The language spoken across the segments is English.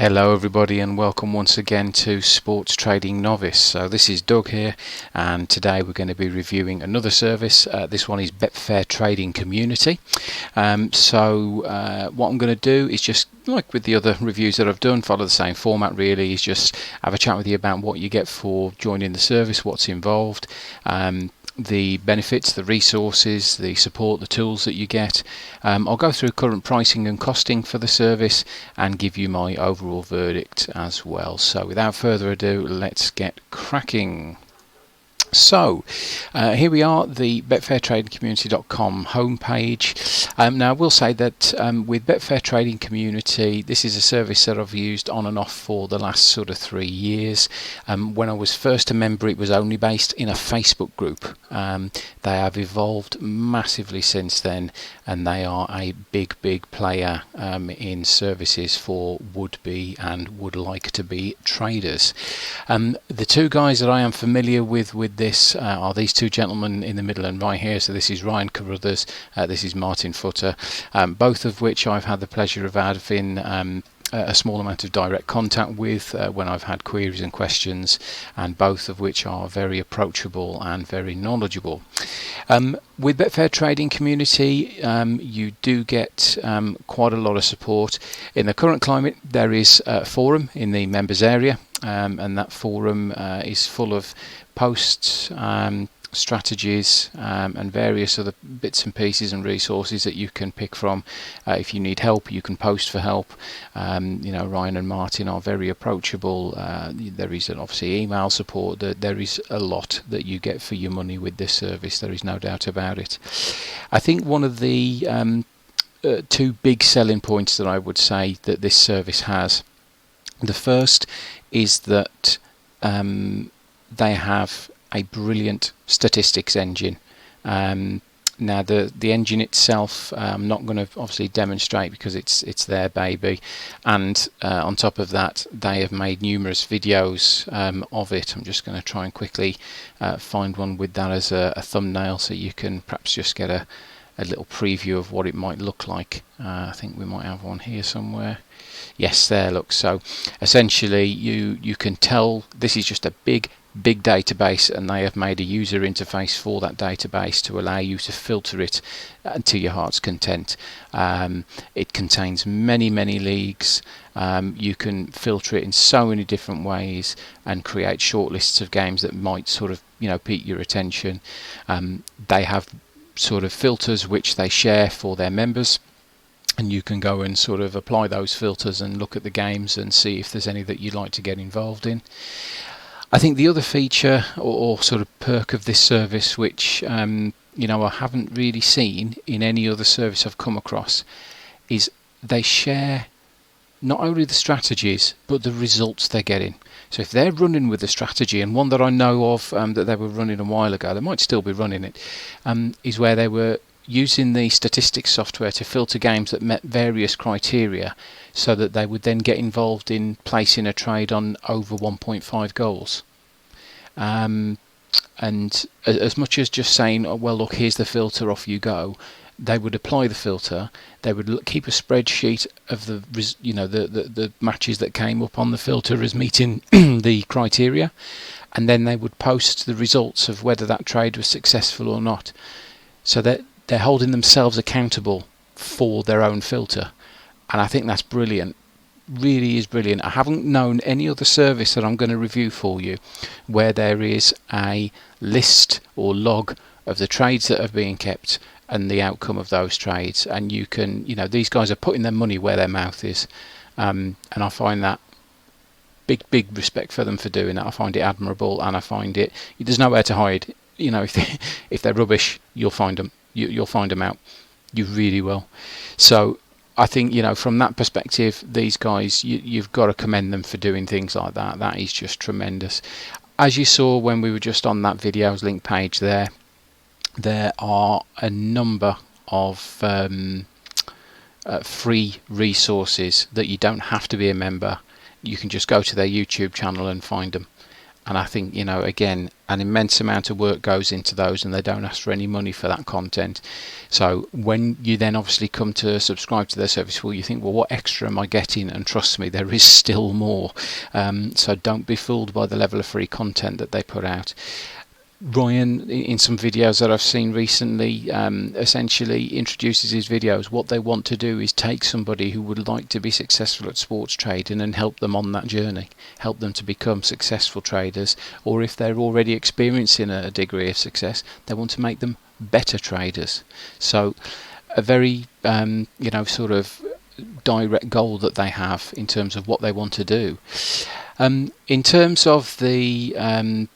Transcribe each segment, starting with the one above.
Hello everybody, and welcome once again to Sports Trading Novice. So this is Doug here, and today we're going to be reviewing another service. This one is Betfair Trading Community. What I'm going to do is, just like with the other reviews that I've done, follow the same format really, is just have a chat with you about what you get for joining the service, what's involved, the benefits, the resources, the support, the tools that you get. I'll go through current pricing and costing for the service and give you my overall verdict as well. So without further ado, let's get cracking. So here we are, the betfairtradingcommunity.com homepage. Now I will say that with Betfair Trading Community, this is a service that I've used on and off for the last sort of 3 years. When I was first a member, it was only based in a Facebook group. They have evolved massively since then, and they are a big player in services for would-be and would like to be traders. The two guys that I am familiar with this are these two gentlemen in the middle and right here. So this is Ryan Carruthers, this is Martin Futter, both of which I've had the pleasure of having a small amount of direct contact with when I've had queries and questions, and both of which are very approachable and very knowledgeable. With Betfair Trading Community, you do get quite a lot of support. In the current climate, there is a forum in the members area, and that forum is full of posts, strategies, and various other bits and pieces and resources that you can pick from. If you need help, you can post for help. Ryan and Martin are very approachable. There is obviously email support. There is a lot that you get for your money with this service. There is no doubt about it. I think one of the two big selling points that I would say that this service has, the first is that they have a brilliant statistics engine. Now the engine itself, I'm not going to obviously demonstrate because it's their baby, and on top of that they have made numerous videos of it. I'm just going to try and quickly find one with that as a thumbnail, so you can perhaps just get a little preview of what it might look like. I think we might have one here somewhere. Yes, there, look. So essentially you can tell this is just a big database, and they have made a user interface for that database to allow you to filter it to your heart's content. It contains many leagues. You can filter it in so many different ways and create short lists of games that might sort of pique your attention. They have sort of filters which they share for their members, and you can go and sort of apply those filters and look at the games and see if there's any that you'd like to get involved in. I think the other feature or sort of perk of this service, which I haven't really seen in any other service I've come across, is they share not only the strategies but the results they're getting. So if they're running with the strategy, and one that I know of that they were running a while ago, they might still be running it, is where they were using the statistics software to filter games that met various criteria, so that they would then get involved in placing a trade on over 1.5 goals. And as much as just saying, oh, well, look, here's the filter, off you go, they would apply the filter. They would keep a spreadsheet of the matches that came up on the filter as meeting the criteria, and then they would post the results of whether that trade was successful or not, so that they're holding themselves accountable for their own filter. And I think that's brilliant. Really is brilliant. I haven't known any other service that I'm going to review for you where there is a list or log of the trades that are being kept and the outcome of those trades, and you can, these guys are putting their money where their mouth is, and I find that big respect for them for doing that. I find it admirable, and I find there's nowhere to hide. If they're rubbish, you'll find them. You'll find them out. You really will. So I think, from that perspective, these guys, you've got to commend them for doing things like that. That is just tremendous. As you saw when we were just on that video's link page there are a number of free resources that you don't have to be a member. You can just go to their YouTube channel and find them. And I think, again, an immense amount of work goes into those, and they don't ask for any money for that content. So when you then obviously come to subscribe to their service, well, you think, well, what extra am I getting? And trust me, there is still more. So don't be fooled by the level of free content that they put out. Ryan, in some videos that I've seen recently, essentially introduces his videos. What they want to do is take somebody who would like to be successful at sports trading and help them on that journey, help them to become successful traders, or if they're already experiencing a degree of success, they want to make them better traders. So a very sort of direct goal that they have in terms of what they want to do. In terms of the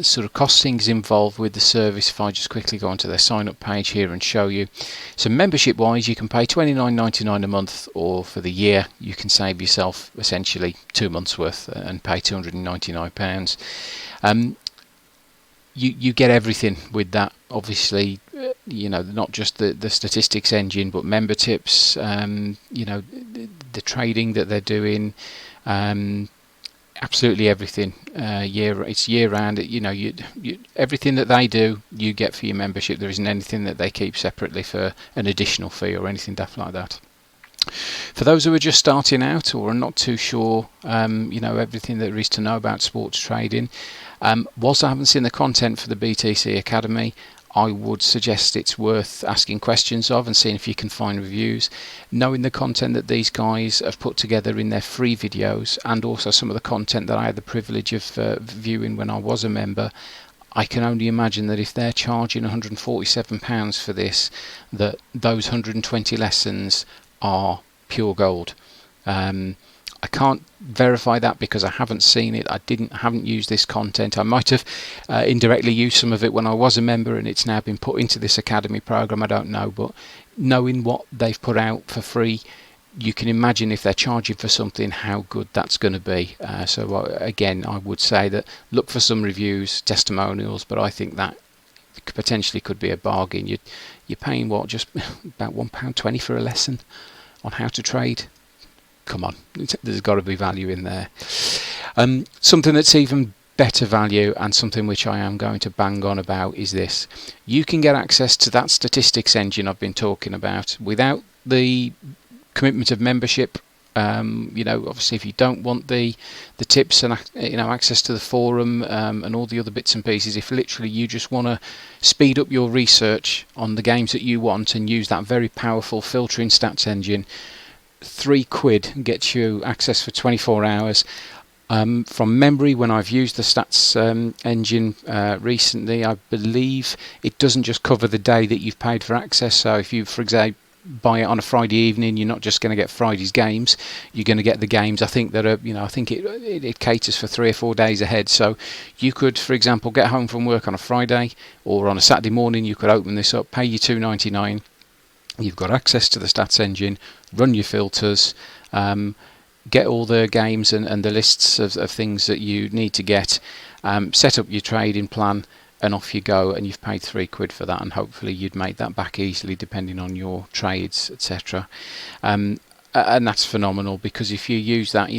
sort of costings involved with the service, if I just quickly go onto their sign up page here and show you. So membership wise, you can pay $29.99 a month, or for the year you can save yourself essentially 2 months worth and pay £299. You get everything with that, obviously, not just the statistics engine, but member tips, the trading that they're doing, absolutely everything. It's year round. Everything that they do, you get for your membership. There isn't anything that they keep separately for an additional fee or anything daft like that. For those who are just starting out or are not too sure, everything there is to know about sports trading, whilst I haven't seen the content for the BTC Academy, I would suggest it's worth asking questions of and seeing if you can find reviews. Knowing the content that these guys have put together in their free videos, and also some of the content that I had the privilege of viewing when I was a member, I can only imagine that if they're charging £147 for this, that those 120 lessons are pure gold. I can't verify that because I haven't seen it. I haven't used this content. I might have indirectly used some of it when I was a member, and it's now been put into this academy program. I don't know, but knowing what they've put out for free, you can imagine if they're charging for something how good that's going to be. Again, I would say that look for some reviews, testimonials, but I think that potentially could be a bargain. You're paying just about £1.20 for a lesson on how to trade. Come on, there's got to be value in there. Something that's even better value, and something which I am going to bang on about, is this. You can get access to that statistics engine I've been talking about without the commitment of membership. Obviously, if you don't want the tips and access to the forum and all the other bits and pieces, if literally you just want to speed up your research on the games that you want and use that very powerful filtering stats engine, £3 gets you access for 24 hours. From memory, when I've used the stats engine recently, I believe it doesn't just cover the day that you've paid for access. So if you, for example, buy it on a Friday evening, you're not just going to get Friday's games, you're going to get the games I think that are, I think it caters for 3 or 4 days ahead. So you could, for example, get home from work on a Friday or on a Saturday morning, you could open this up, pay your $2.99. You've got access to the stats engine, run your filters, get all the games and the lists of things that you need to get, set up your trading plan, and off you go, and you've paid £3 for that, and hopefully you'd make that back easily depending on your trades, etc. And that's phenomenal, because if you use that,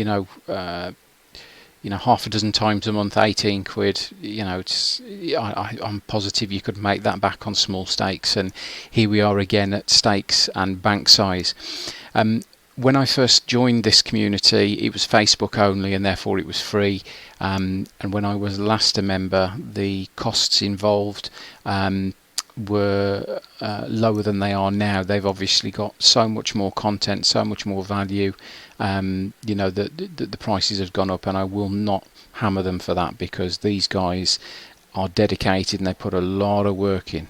half a dozen times a month, £18, I'm positive you could make that back on small stakes. And here we are again at stakes and bank size. When I first joined this community, it was Facebook only, and therefore it was free. And when I was last a member, the costs involved were lower than they are now. They've obviously got so much more content, so much more value. The prices have gone up, and I will not hammer them for that, because these guys are dedicated and they put a lot of work in.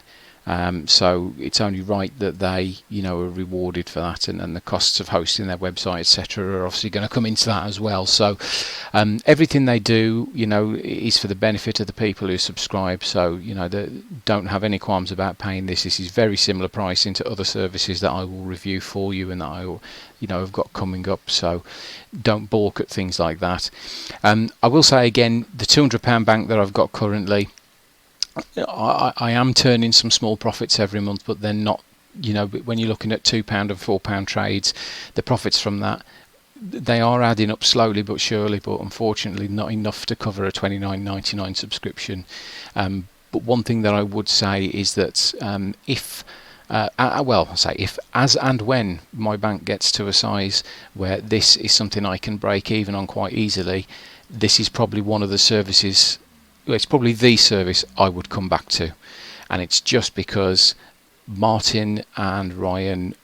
So it's only right that they, are rewarded for that, and the costs of hosting their website, etc., are obviously going to come into that as well. So everything they do, is for the benefit of the people who subscribe. So they don't have any qualms about paying this. This is very similar pricing to other services that I will review for you and that I will, have got coming up. So don't balk at things like that. I will say again, the £200 bank that I've got currently, I am turning some small profits every month, but they're not, when you're looking at £2 and £4 trades, the profits from that they are adding up slowly but surely, but unfortunately not enough to cover a $29.99 subscription. But one thing that I would say is that if as and when my bank gets to a size where this is something I can break even on quite easily, this is probably one of the services, it's probably the service I would come back to. And it's just because Martin and Ryan,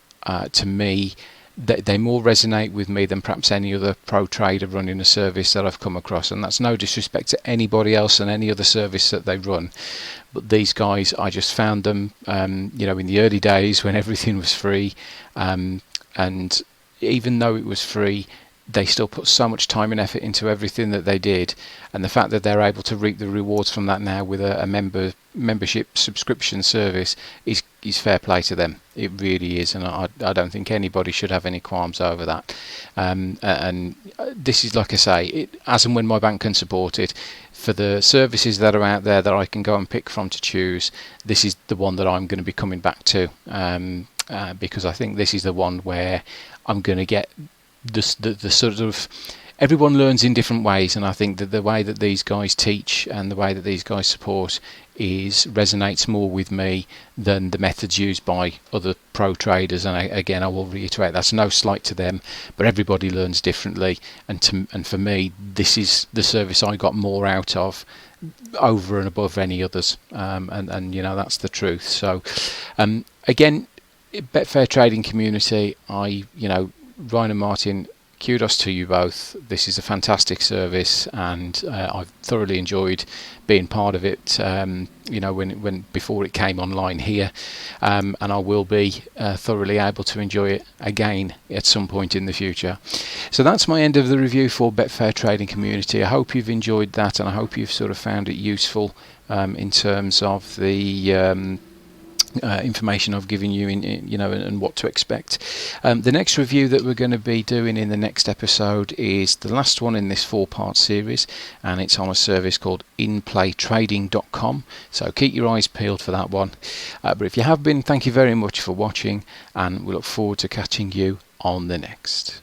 to me, they more resonate with me than perhaps any other pro trader running a service that I've come across. And that's no disrespect to anybody else and any other service that they run, but these guys, I just found them in the early days when everything was free, and even though it was free, they still put so much time and effort into everything that they did, and the fact that they're able to reap the rewards from that now with a membership subscription service is fair play to them. It really is, and I don't think anybody should have any qualms over that. And this is, like I say, as and when my bank can support it, for the services that are out there that I can go and pick from to choose, this is the one that I'm going to be coming back to, because I think this is the one where I'm going to get the sort of, everyone learns in different ways, and I think that the way that these guys teach and the way that these guys support resonates more with me than the methods used by other pro traders. And again, I will reiterate, that's no slight to them, but everybody learns differently, and for me, this is the service I got more out of over and above any others, and that's the truth. So again, Betfair Trading Community, Ryan and Martin, kudos to you both. This is a fantastic service, and I've thoroughly enjoyed being part of it. When before it came online here, and I will be thoroughly able to enjoy it again at some point in the future. So that's my end of the review for Betfair Trading Community. I hope you've enjoyed that, and I hope you've sort of found it useful in terms of the information I've given you and what to expect. The next review that we're going to be doing in the next episode is the last one in this 4-part series, and it's on a service called inplaytrading.com, so keep your eyes peeled for that one. But if you have been, thank you very much for watching, and we look forward to catching you on the next.